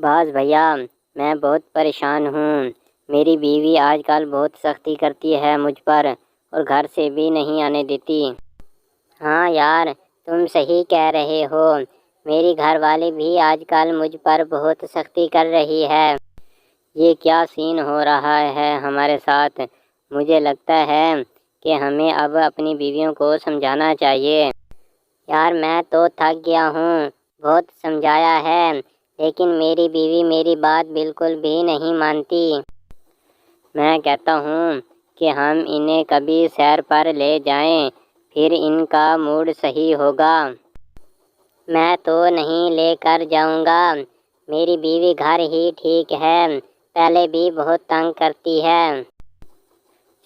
باز بھیا، میں بہت پریشان ہوں۔ میری بیوی آج کل بہت سختی کرتی ہے مجھ پر اور گھر سے بھی نہیں آنے دیتی۔ ہاں یار، تم صحیح کہہ رہے ہو، میری گھر والی بھی آج کل مجھ پر بہت سختی کر رہی ہے۔ یہ کیا سین ہو رہا ہے ہمارے ساتھ؟ مجھے لگتا ہے کہ ہمیں اب اپنی بیویوں کو سمجھانا چاہیے۔ یار میں تو تھک گیا ہوں، بہت سمجھایا ہے لیکن میری بیوی میری بات بالکل بھی نہیں مانتی۔ میں کہتا ہوں کہ ہم انہیں کبھی سیر پر لے جائیں، پھر ان کا موڈ صحیح ہوگا۔ میں تو نہیں لے کر جاؤں گا، میری بیوی گھر ہی ٹھیک ہے، پہلے بھی بہت تنگ کرتی ہے۔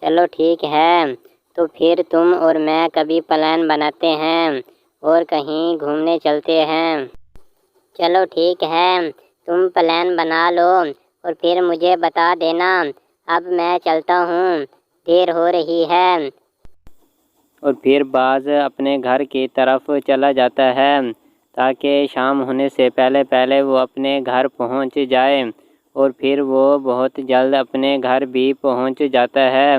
چلو ٹھیک ہے، تو پھر تم اور میں کبھی پلان بناتے ہیں اور کہیں گھومنے چلتے ہیں۔ چلو ٹھیک ہے، تم پلان بنا لو اور پھر مجھے بتا دینا۔ اب میں چلتا ہوں، دیر ہو رہی ہے۔ اور پھر باز اپنے گھر کی طرف چلا جاتا ہے تاکہ شام ہونے سے پہلے وہ اپنے گھر پہنچ جائے، اور پھر وہ بہت جلد اپنے گھر بھی پہنچ جاتا ہے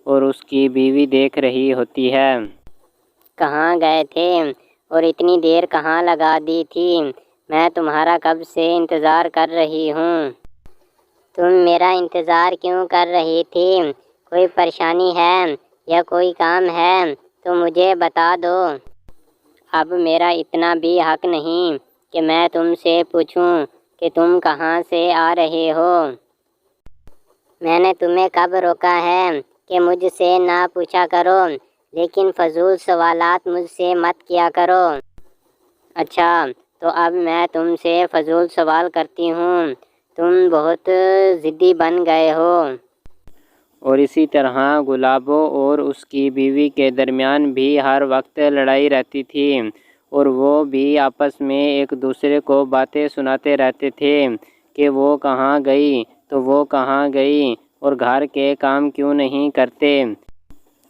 اور اس کی بیوی دیکھ رہی ہوتی ہے۔ کہاں گئے تھے اور اتنی دیر کہاں لگا دی تھی؟ میں تمہارا کب سے انتظار کر رہی ہوں۔ تم میرا انتظار کیوں کر رہی تھی؟ کوئی پریشانی ہے یا کوئی کام ہے تو مجھے بتا دو۔ اب میرا اتنا بھی حق نہیں کہ میں تم سے پوچھوں کہ تم کہاں سے آ رہے ہو۔ میں نے تمہیں کب روکا ہے کہ مجھ سے نہ پوچھا کرو، لیکن فضول سوالات مجھ سے مت کیا کرو۔ اچھا، تو اب میں تم سے فضول سوال کرتی ہوں، تم بہت ضدی بن گئے ہو۔ اور اسی طرح گلابو اور اس کی بیوی کے درمیان بھی ہر وقت لڑائی رہتی تھی، اور وہ بھی آپس میں ایک دوسرے کو باتیں سناتے رہتے تھے کہ وہ کہاں گئی تو وہ کہاں گئی اور گھر کے کام کیوں نہیں کرتے۔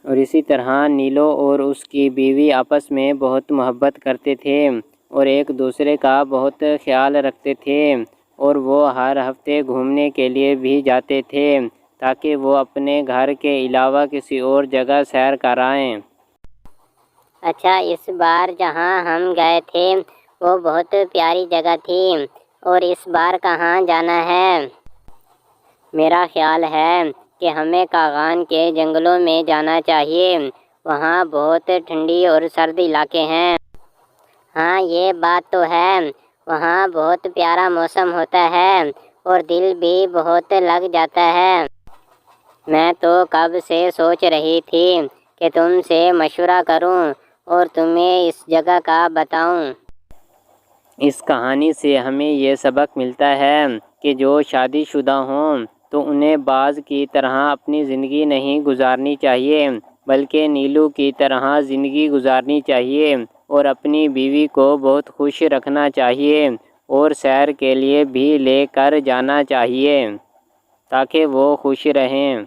اور اسی طرح نیلو اور اس کی بیوی آپس میں بہت محبت کرتے تھے اور ایک دوسرے کا بہت خیال رکھتے تھے، اور وہ ہر ہفتے گھومنے کے لیے بھی جاتے تھے تاکہ وہ اپنے گھر کے علاوہ کسی اور جگہ سیر کر آئیں۔ اچھا، اس بار جہاں ہم گئے تھے وہ بہت پیاری جگہ تھی، اور اس بار کہاں جانا ہے؟ میرا خیال ہے کہ ہمیں کاغان کے جنگلوں میں جانا چاہیے، وہاں بہت ٹھنڈی اور سرد علاقے ہیں۔ ہاں یہ بات تو ہے، وہاں بہت پیارا موسم ہوتا ہے اور دل بھی بہت لگ جاتا ہے۔ میں تو کب سے سوچ رہی تھی کہ تم سے مشورہ کروں اور تمہیں اس جگہ کا بتاؤں۔ اس کہانی سے ہمیں یہ سبق ملتا ہے کہ جو شادی شدہ ہوں تو انہیں باز کی طرح اپنی زندگی نہیں گزارنی چاہیے، بلکہ نیلو کی طرح زندگی گزارنی چاہیے اور اپنی بیوی کو بہت خوش رکھنا چاہیے اور سیر کے لیے بھی لے کر جانا چاہیے تاکہ وہ خوش رہیں۔